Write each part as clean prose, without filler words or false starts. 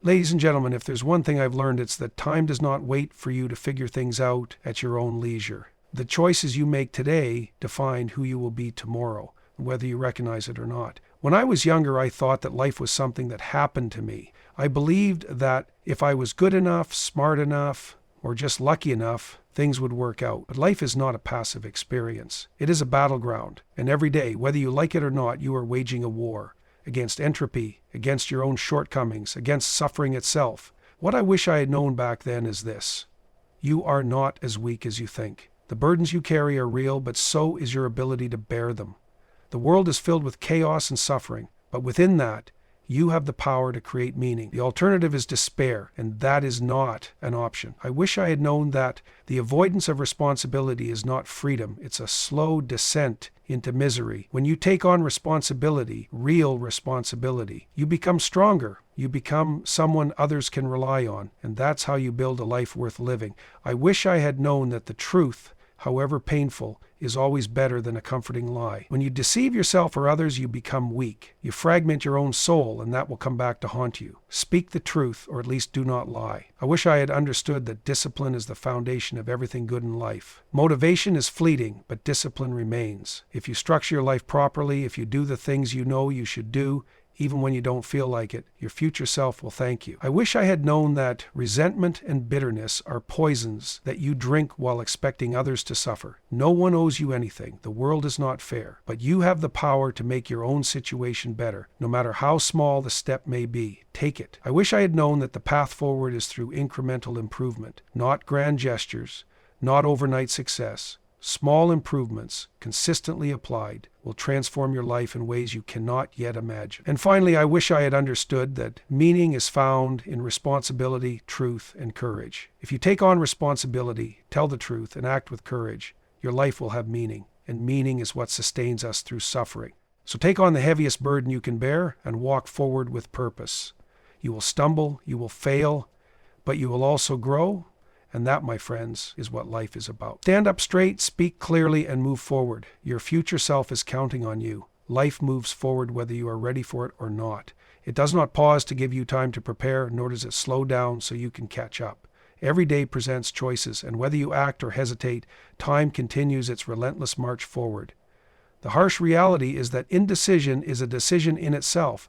Ladies and gentlemen, if there's one thing I've learned, it's that time does not wait for you to figure things out at your own leisure. The choices you make today define who you will be tomorrow, whether you recognize it or not. When I was younger, I thought that life was something that happened to me. I believed that if I was good enough, smart enough, or just lucky enough, things would work out. But life is not a passive experience. It is a battleground. And every day, whether you like it or not, you are waging a war against entropy, against your own shortcomings, against suffering itself. What I wish I had known back then is this: you are not as weak as you think. The burdens you carry are real, but so is your ability to bear them. The world is filled with chaos and suffering, but within that, you have the power to create meaning. The alternative is despair, and that is not an option. I wish I had known that the avoidance of responsibility is not freedom. It's a slow descent into misery. When you take on responsibility, real responsibility, you become stronger. You become someone others can rely on, and that's how you build a life worth living. I wish I had known that the truth, however painful, is always better than a comforting lie. When you deceive yourself or others, you become weak. You fragment your own soul, and that will come back to haunt you. Speak the truth, or at least do not lie. I wish I had understood that discipline is the foundation of everything good in life. Motivation is fleeting, but discipline remains. If you structure your life properly, if you do the things you know you should do, even when you don't feel like it, your future self will thank you. I wish I had known that resentment and bitterness are poisons that you drink while expecting others to suffer. No one owes you anything. The world is not fair. But you have the power to make your own situation better, no matter how small the step may be. Take it. I wish I had known that the path forward is through incremental improvement, not grand gestures, not overnight success. Small improvements, consistently applied, will transform your life in ways you cannot yet imagine. And finally, I wish I had understood that meaning is found in responsibility, truth, and courage. If you take on responsibility, tell the truth, and act with courage, your life will have meaning, and meaning is what sustains us through suffering. So take on the heaviest burden you can bear and walk forward with purpose. You will stumble, you will fail, but you will also grow. And that, my friends, is what life is about. Stand up straight, speak clearly, and move forward. Your future self is counting on you. Life moves forward whether you are ready for it or not. It does not pause to give you time to prepare, nor does it slow down so you can catch up. Every day presents choices, and whether you act or hesitate, time continues its relentless march forward. The harsh reality is that indecision is a decision in itself,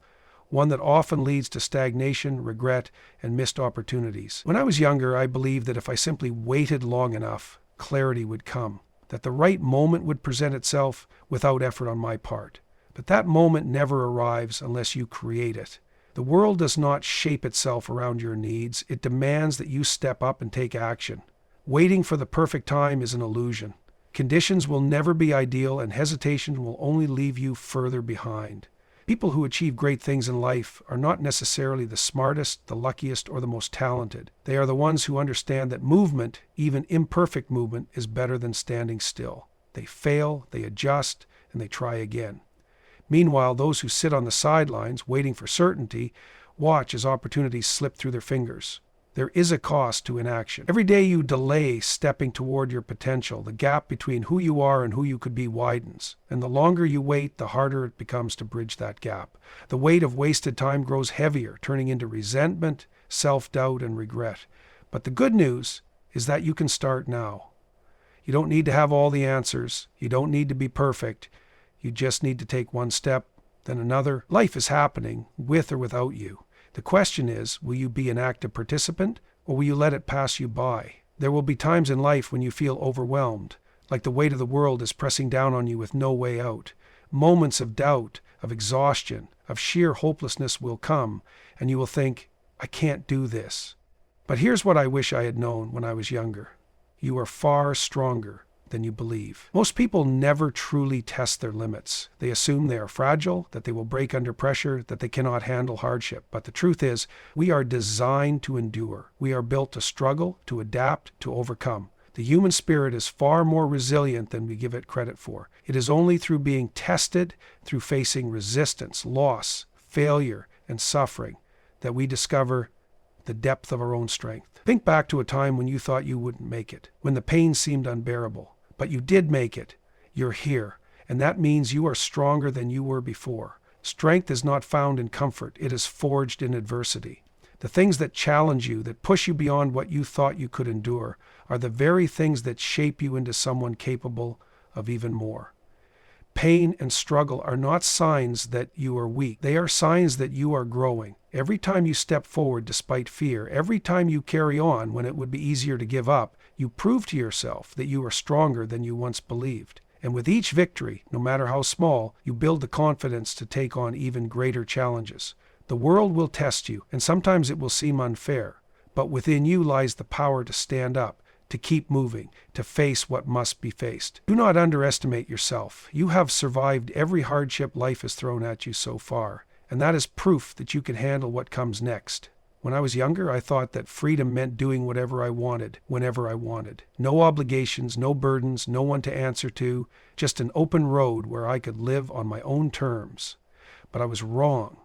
one that often leads to stagnation, regret, and missed opportunities. When I was younger, I believed that if I simply waited long enough, clarity would come, that the right moment would present itself without effort on my part. But that moment never arrives unless you create it. The world does not shape itself around your needs. It demands that you step up and take action. Waiting for the perfect time is an illusion. Conditions will never be ideal, and hesitation will only leave you further behind. People who achieve great things in life are not necessarily the smartest, the luckiest, or the most talented. They are the ones who understand that movement, even imperfect movement, is better than standing still. They fail, they adjust, and they try again. Meanwhile, those who sit on the sidelines, waiting for certainty, watch as opportunities slip through their fingers. There is a cost to inaction. Every day you delay stepping toward your potential, the gap between who you are and who you could be widens. And the longer you wait, the harder it becomes to bridge that gap. The weight of wasted time grows heavier, turning into resentment, self-doubt, and regret. But the good news is that you can start now. You don't need to have all the answers. You don't need to be perfect. You just need to take one step, then another. Life is happening, with or without you. The question is, will you be an active participant, or will you let it pass you by? There will be times in life when you feel overwhelmed, like the weight of the world is pressing down on you with no way out. Moments of doubt, of exhaustion, of sheer hopelessness will come, and you will think, I can't do this. But here's what I wish I had known when I was younger. You are far stronger than you believe. Most people never truly test their limits. They assume they are fragile, that they will break under pressure, that they cannot handle hardship. But the truth is, we are designed to endure. We are built to struggle, to adapt, to overcome. The human spirit is far more resilient than we give it credit for. It is only through being tested, through facing resistance, loss, failure, and suffering, that we discover the depth of our own strength. Think back to a time when you thought you wouldn't make it, when the pain seemed unbearable. But you did make it. You're here. And that means you are stronger than you were before. Strength is not found in comfort. It is forged in adversity. The things that challenge you, that push you beyond what you thought you could endure, are the very things that shape you into someone capable of even more. Pain and struggle are not signs that you are weak. They are signs that you are growing. Every time you step forward despite fear, every time you carry on when it would be easier to give up, you prove to yourself that you are stronger than you once believed. And with each victory, no matter how small, you build the confidence to take on even greater challenges. The world will test you, and sometimes it will seem unfair, but within you lies the power to stand up, to keep moving, to face what must be faced. Do not underestimate yourself. You have survived every hardship life has thrown at you so far, and that is proof that you can handle what comes next. When I was younger, I thought that freedom meant doing whatever I wanted, whenever I wanted. No obligations, no burdens, no one to answer to, just an open road where I could live on my own terms. But I was wrong.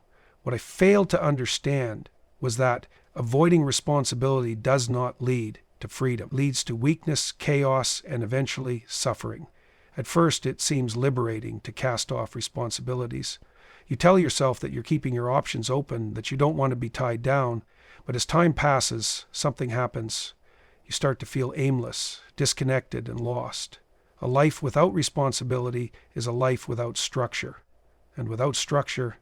What I failed to understand was that avoiding responsibility does not lead to freedom. It leads to weakness, chaos, and eventually suffering. At first, it seems liberating to cast off responsibilities. You tell yourself that you're keeping your options open, that you don't want to be tied down, but as time passes, something happens. You start to feel aimless, disconnected, and lost. A life without responsibility is a life without structure. And without structure,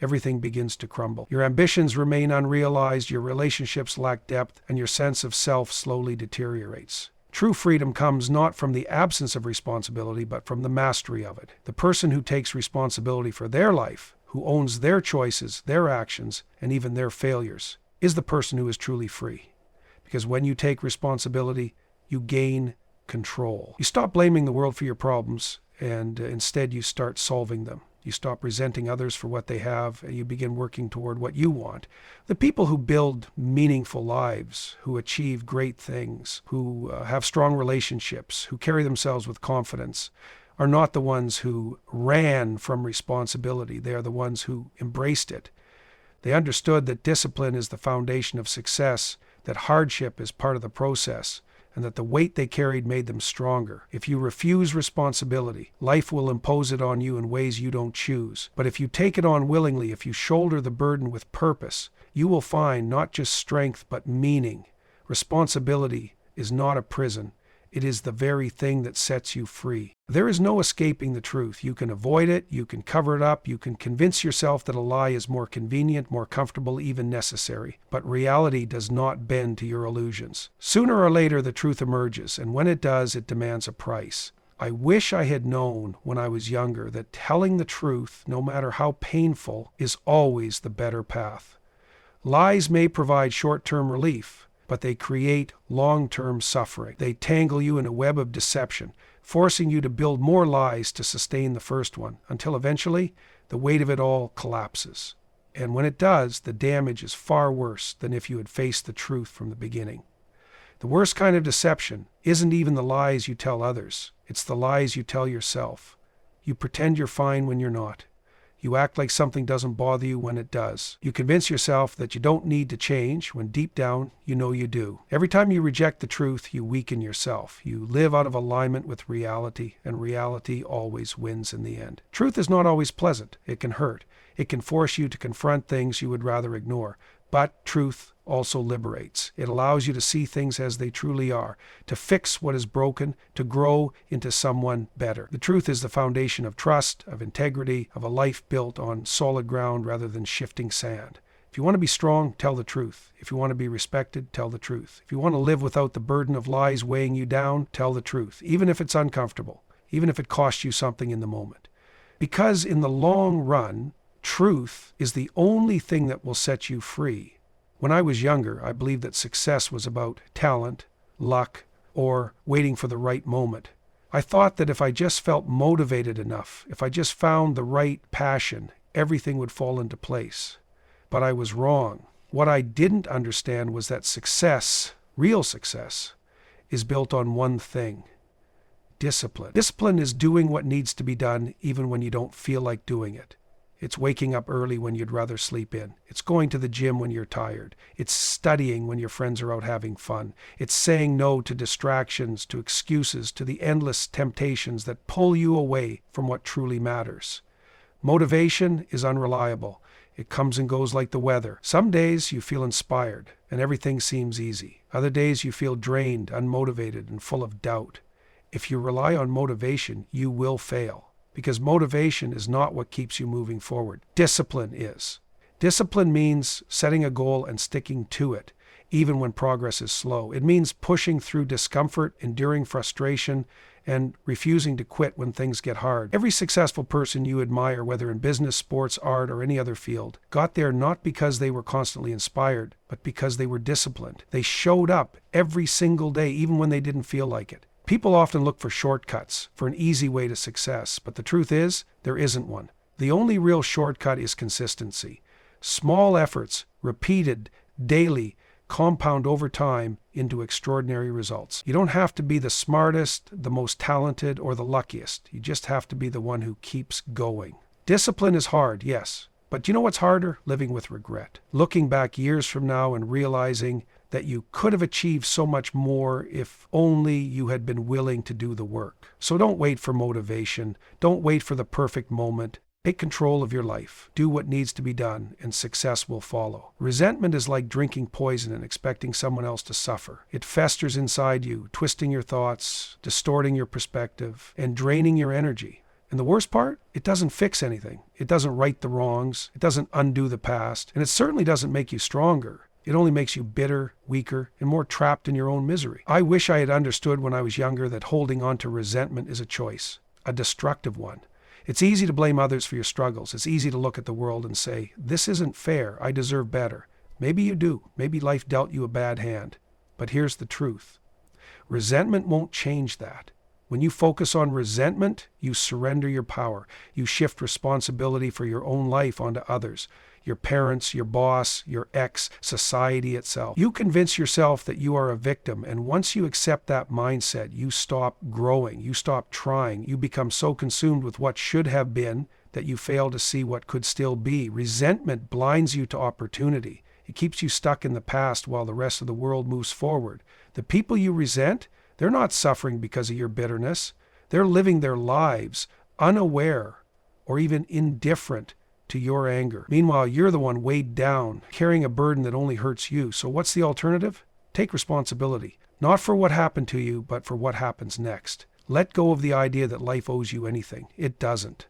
everything begins to crumble. Your ambitions remain unrealized, your relationships lack depth, and your sense of self slowly deteriorates. True freedom comes not from the absence of responsibility, but from the mastery of it. The person who takes responsibility for their life, who owns their choices, their actions, and even their failures, is the person who is truly free. Because when you take responsibility, you gain control. You stop blaming the world for your problems, and instead you start solving them. You stop resenting others for what they have, and you begin working toward what you want. The people who build meaningful lives, who achieve great things, who have strong relationships, who carry themselves with confidence, are not the ones who ran from responsibility. They are the ones who embraced it. They understood that discipline is the foundation of success, that hardship is part of the process, and that the weight they carried made them stronger. If you refuse responsibility, life will impose it on you in ways you don't choose. But if you take it on willingly, if you shoulder the burden with purpose, you will find not just strength but meaning. Responsibility is not a prison. It is the very thing that sets you free. There is no escaping the truth. You can avoid it, you can cover it up, you can convince yourself that a lie is more convenient, more comfortable, even necessary. But reality does not bend to your illusions. Sooner or later, the truth emerges, and when it does, it demands a price. I wish I had known when I was younger that telling the truth, no matter how painful, is always the better path. Lies may provide short-term relief, but they create long-term suffering. They tangle you in a web of deception, forcing you to build more lies to sustain the first one, until eventually the weight of it all collapses. And when it does, the damage is far worse than if you had faced the truth from the beginning. The worst kind of deception isn't even the lies you tell others. It's the lies you tell yourself. You pretend you're fine when you're not. You act like something doesn't bother you when it does. You convince yourself that you don't need to change when deep down you know you do. Every time you reject the truth, you weaken yourself. You live out of alignment with reality, and reality always wins in the end. Truth is not always pleasant. It can hurt. It can force you to confront things you would rather ignore. But truth also liberates. It allows you to see things as they truly are, to fix what is broken, to grow into someone better. The truth is the foundation of trust, of integrity, of a life built on solid ground rather than shifting sand. If you want to be strong, tell the truth. If you want to be respected, tell the truth. If you want to live without the burden of lies weighing you down, tell the truth, even if it's uncomfortable, even if it costs you something in the moment. Because in the long run, truth is the only thing that will set you free. When I was younger, I believed that success was about talent, luck, or waiting for the right moment. I thought that if I just felt motivated enough, if I just found the right passion, everything would fall into place. But I was wrong. What I didn't understand was that success, real success, is built on one thing: discipline. Discipline is doing what needs to be done even when you don't feel like doing it. It's waking up early when you'd rather sleep in. It's going to the gym when you're tired. It's studying when your friends are out having fun. It's saying no to distractions, to excuses, to the endless temptations that pull you away from what truly matters. Motivation is unreliable. It comes and goes like the weather. Some days you feel inspired and everything seems easy. Other days you feel drained, unmotivated, and full of doubt. If you rely on motivation, you will fail, because motivation is not what keeps you moving forward. Discipline is. Discipline means setting a goal and sticking to it, even when progress is slow. It means pushing through discomfort, enduring frustration, and refusing to quit when things get hard. Every successful person you admire, whether in business, sports, art, or any other field, got there not because they were constantly inspired, but because they were disciplined. They showed up every single day, even when they didn't feel like it. People often look for shortcuts, for an easy way to success, but the truth is, there isn't one. The only real shortcut is consistency. Small efforts, repeated daily, compound over time into extraordinary results. You don't have to be the smartest, the most talented, or the luckiest. You just have to be the one who keeps going. Discipline is hard, yes. But do you know what's harder? Living with regret. Looking back years from now and realizing that you could have achieved so much more if only you had been willing to do the work. So don't wait for motivation. Don't wait for the perfect moment. Take control of your life. Do what needs to be done, and success will follow. Resentment is like drinking poison and expecting someone else to suffer. It festers inside you, twisting your thoughts, distorting your perspective, and draining your energy. And the worst part? It doesn't fix anything. It doesn't right the wrongs. It doesn't undo the past. And it certainly doesn't make you stronger. It only makes you bitter, weaker, and more trapped in your own misery. I wish I had understood when I was younger that holding on to resentment is a choice, a destructive one. It's easy to blame others for your struggles. It's easy to look at the world and say, this isn't fair. I deserve better. Maybe you do. Maybe life dealt you a bad hand. But here's the truth. Resentment won't change that. When you focus on resentment, you surrender your power. You shift responsibility for your own life onto others. Your parents, your boss, your ex, society itself. You convince yourself that you are a victim, and once you accept that mindset, you stop growing, you stop trying, you become so consumed with what should have been that you fail to see what could still be. Resentment blinds you to opportunity. It keeps you stuck in the past while the rest of the world moves forward. The people you resent, they're not suffering because of your bitterness. They're living their lives unaware or even indifferent to your anger. Meanwhile, you're the one weighed down, carrying a burden that only hurts you. So what's the alternative? Take responsibility, not for what happened to you, but for what happens next. Let go of the idea that life owes you anything. It doesn't.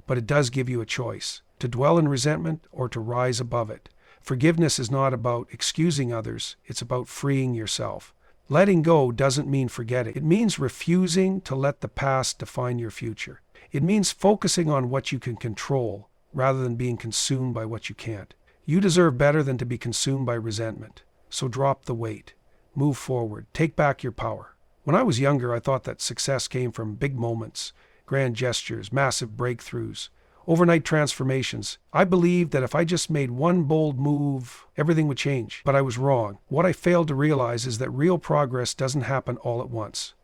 But it does give you a choice, to dwell in resentment or to rise above it. Forgiveness is not about excusing others. It's about freeing yourself. Letting go doesn't mean forgetting. It means refusing to let the past define your future. It means focusing on what you can control, rather than being consumed by what you can't. You deserve better than to be consumed by resentment. So drop the weight. Move forward. Take back your power. When I was younger, I thought that success came from big moments, grand gestures, massive breakthroughs, overnight transformations. I believed that if I just made one bold move, everything would change. But I was wrong. What I failed to realize is that real progress doesn't happen all at once.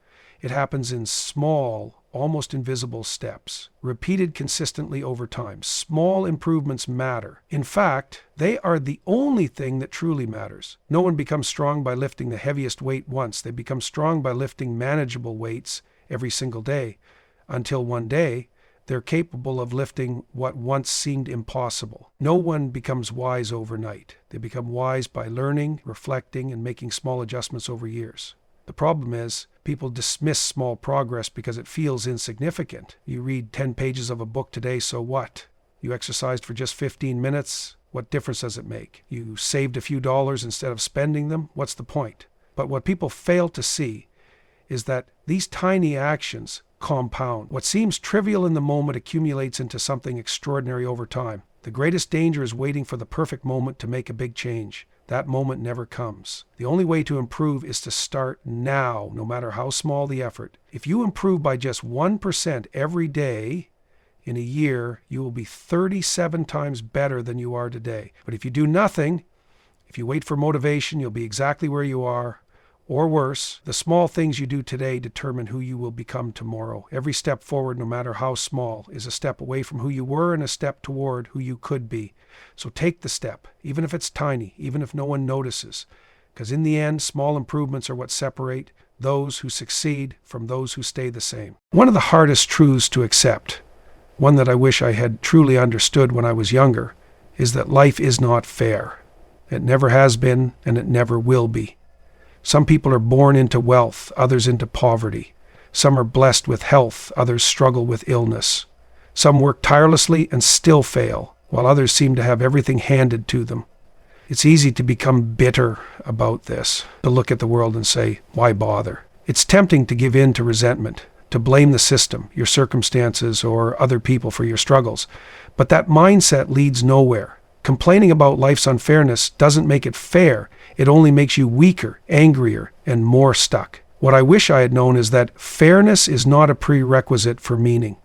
It happens in small, almost invisible steps, repeated consistently over time. Small improvements matter. In fact, they are the only thing that truly matters. No one becomes strong by lifting the heaviest weight once. They become strong by lifting manageable weights every single day, until one day they're capable of lifting what once seemed impossible. No one becomes wise overnight. They become wise by learning, reflecting, and making small adjustments over years. The problem is, people dismiss small progress because it feels insignificant. You read 10 pages of a book today, so what? You exercised for just 15 minutes, what difference does it make? You saved a few dollars instead of spending them, what's the point? But what people fail to see is that these tiny actions compound. What seems trivial in the moment accumulates into something extraordinary over time. The greatest danger is waiting for the perfect moment to make a big change. That moment never comes. The only way to improve is to start now, no matter how small the effort. If you improve by just 1% every day, in a year, you will be 37 times better than you are today. But if you do nothing, if you wait for motivation, you'll be exactly where you are, or worse. The small things you do today determine who you will become tomorrow. Every step forward, no matter how small, is a step away from who you were and a step toward who you could be. So take the step, even if it's tiny, even if no one notices. Because in the end, small improvements are what separate those who succeed from those who stay the same. One of the hardest truths to accept, one that I wish I had truly understood when I was younger, is that life is not fair. It never has been, and it never will be. Some people are born into wealth, others into poverty. Some are blessed with health, others struggle with illness. Some work tirelessly and still fail, while others seem to have everything handed to them. It's easy to become bitter about this, to look at the world and say, why bother? It's tempting to give in to resentment, to blame the system, your circumstances, or other people for your struggles. But that mindset leads nowhere. Complaining about life's unfairness doesn't make it fair. It only makes you weaker, angrier, and more stuck. What I wish I had known is that fairness is not a prerequisite for meaning.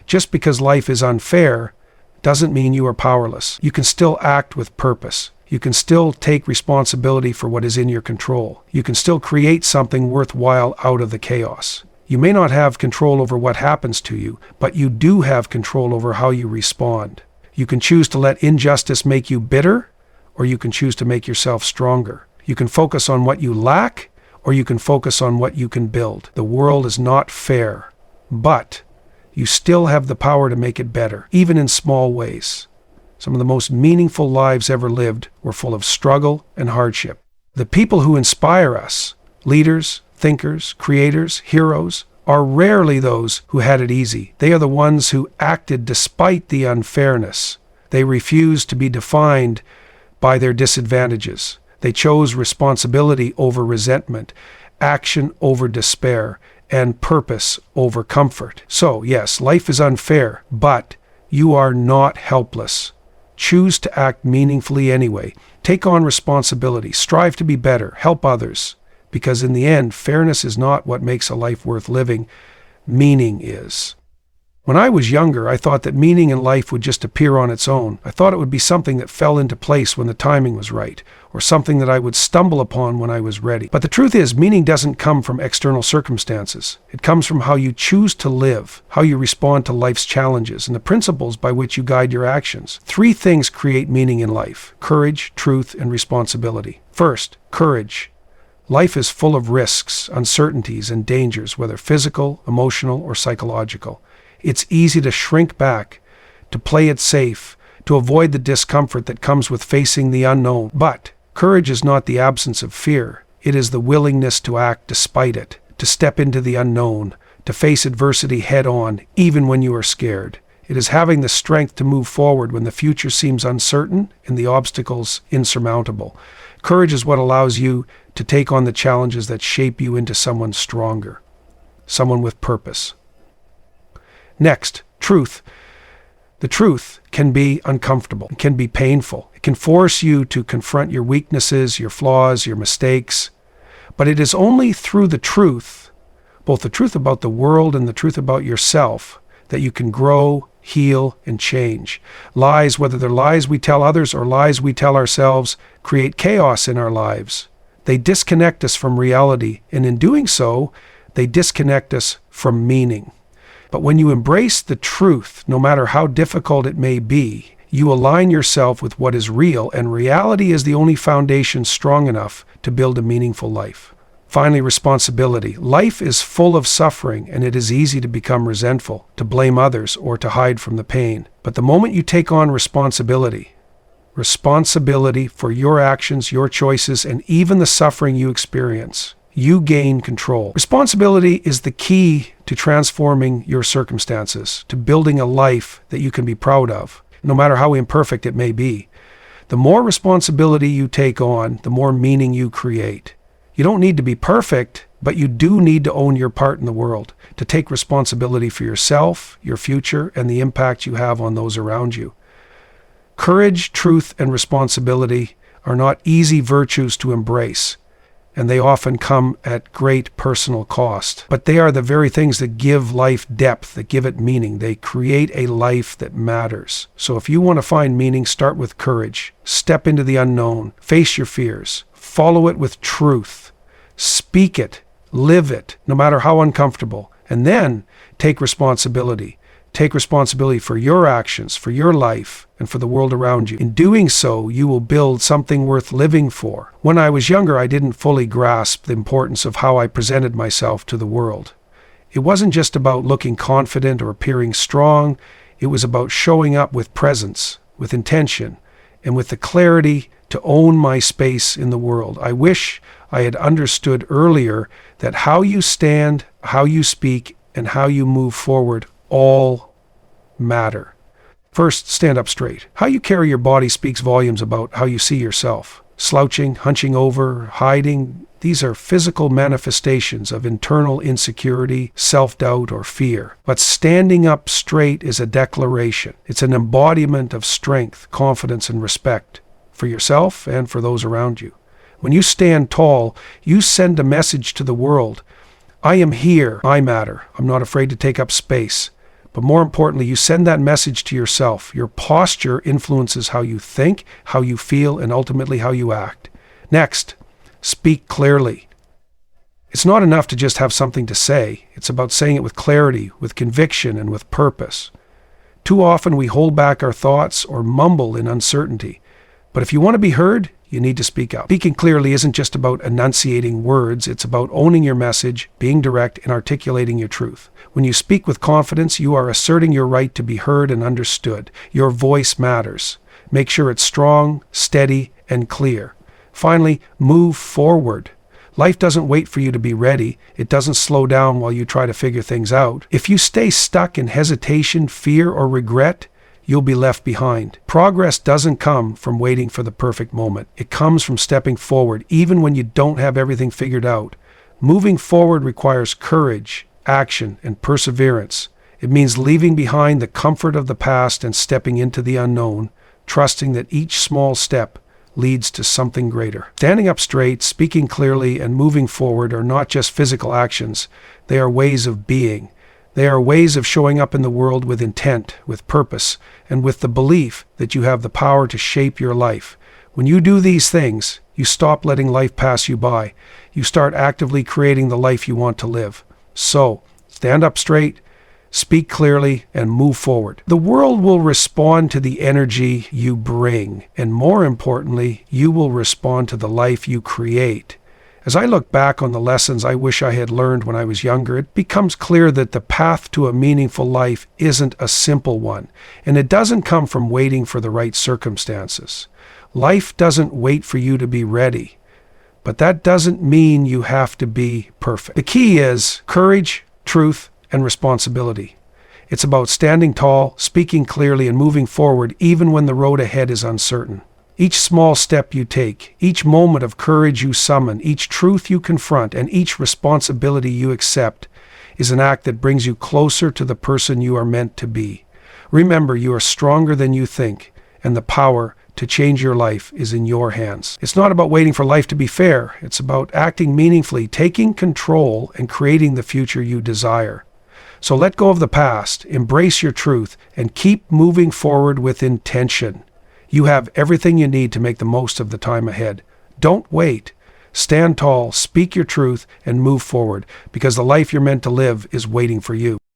Just because life is unfair doesn't mean you are powerless. You can still act with purpose. You can still take responsibility for what is in your control. You can still create something worthwhile out of the chaos. You may not have control over what happens to you, but you do have control over how you respond. You can choose to let injustice make you bitter, or you can choose to make yourself stronger. You can focus on what you lack, or you can focus on what you can build. The world is not fair, but you still have the power to make it better, even in small ways. Some of the most meaningful lives ever lived were full of struggle and hardship. The people who inspire us, leaders, thinkers, creators, heroes, are rarely those who had it easy. They are the ones who acted despite the unfairness. They refused to be defined by their disadvantages. They chose responsibility over resentment, action over despair, and purpose over comfort. So, yes, life is unfair, but you are not helpless. Choose to act meaningfully anyway. Take on responsibility. Strive to be better. Help others. Because in the end, fairness is not what makes a life worth living. Meaning is. When I was younger, I thought that meaning in life would just appear on its own. I thought it would be something that fell into place when the timing was right, or something that I would stumble upon when I was ready. But the truth is, meaning doesn't come from external circumstances. It comes from how you choose to live, how you respond to life's challenges, and the principles by which you guide your actions. 3 things create meaning in life: courage, truth, and responsibility. First, courage. Life is full of risks, uncertainties, and dangers, whether physical, emotional, or psychological. It's easy to shrink back, to play it safe, to avoid the discomfort that comes with facing the unknown. But courage is not the absence of fear. It is the willingness to act despite it, to step into the unknown, to face adversity head on, even when you are scared. It is having the strength to move forward when the future seems uncertain and the obstacles insurmountable. Courage is what allows you to take on the challenges that shape you into someone stronger, someone with purpose. Next, truth. The truth can be uncomfortable. It can be painful. It can force you to confront your weaknesses, your flaws, your mistakes. But it is only through the truth, both the truth about the world and the truth about yourself, that you can grow, heal, and change. Lies, whether they're lies we tell others or lies we tell ourselves, create chaos in our lives. They disconnect us from reality, and in doing so, they disconnect us from meaning. But when you embrace the truth, no matter how difficult it may be, you align yourself with what is real, and reality is the only foundation strong enough to build a meaningful life. Finally, responsibility. Life is full of suffering, and it is easy to become resentful, to blame others, or to hide from the pain. But the moment you take on responsibility for your actions, your choices, and even the suffering you experience, you gain control. Responsibility is the key to transforming your circumstances, to building a life that you can be proud of, no matter how imperfect it may be. The more responsibility you take on, the more meaning you create. You don't need to be perfect, but you do need to own your part in the world, to take responsibility for yourself, your future, and the impact you have on those around you. Courage, truth, and responsibility are not easy virtues to embrace, and they often come at great personal cost. But they are the very things that give life depth, that give it meaning. They create a life that matters. So if you want to find meaning, start with courage. Step into the unknown. Face your fears. Follow it with truth. Speak it. Live it, no matter how uncomfortable. And then take responsibility. Take responsibility for your actions, for your life, and for the world around you. In doing so, you will build something worth living for. When I was younger, I didn't fully grasp the importance of how I presented myself to the world. It wasn't just about looking confident or appearing strong. It was about showing up with presence, with intention, and with the clarity to own my space in the world. I wish I had understood earlier that how you stand, how you speak, and how you move forward all matter. First, stand up straight. How you carry your body speaks volumes about how you see yourself. Slouching, hunching over, hiding, these are physical manifestations of internal insecurity, self-doubt, or fear. But standing up straight is a declaration. It's an embodiment of strength, confidence, and respect for yourself and for those around you. When you stand tall, you send a message to the world. I am here. I matter. I'm not afraid to take up space. But more importantly, you send that message to yourself. Your posture influences how you think, how you feel, and ultimately how you act. Next, speak clearly. It's not enough to just have something to say. It's about saying it with clarity, with conviction, and with purpose. Too often we hold back our thoughts or mumble in uncertainty. But if you want to be heard, you need to speak up. Speaking clearly isn't just about enunciating words. It's about owning your message, being direct, and articulating your truth. When you speak with confidence, you are asserting your right to be heard and understood. Your voice matters. Make sure it's strong, steady, and clear. Finally, move forward. Life doesn't wait for you to be ready. It doesn't slow down while you try to figure things out. If you stay stuck in hesitation, fear, or regret, you'll be left behind. Progress doesn't come from waiting for the perfect moment. It comes from stepping forward, even when you don't have everything figured out. Moving forward requires courage, action, and perseverance. It means leaving behind the comfort of the past and stepping into the unknown, trusting that each small step leads to something greater. Standing up straight, speaking clearly, and moving forward are not just physical actions. They are ways of being. They are ways of showing up in the world with intent, with purpose, and with the belief that you have the power to shape your life. When you do these things, you stop letting life pass you by. You start actively creating the life you want to live. So, stand up straight, speak clearly, and move forward. The world will respond to the energy you bring, and more importantly, you will respond to the life you create. As I look back on the lessons I wish I had learned when I was younger, it becomes clear that the path to a meaningful life isn't a simple one, and it doesn't come from waiting for the right circumstances. Life doesn't wait for you to be ready, but that doesn't mean you have to be perfect. The key is courage, truth, and responsibility. It's about standing tall, speaking clearly, and moving forward even when the road ahead is uncertain. Each small step you take, each moment of courage you summon, each truth you confront, and each responsibility you accept is an act that brings you closer to the person you are meant to be. Remember, you are stronger than you think, and the power to change your life is in your hands. It's not about waiting for life to be fair. It's about acting meaningfully, taking control, and creating the future you desire. So let go of the past, embrace your truth, and keep moving forward with intention. You have everything you need to make the most of the time ahead. Don't wait. Stand tall, speak your truth, and move forward, because the life you're meant to live is waiting for you.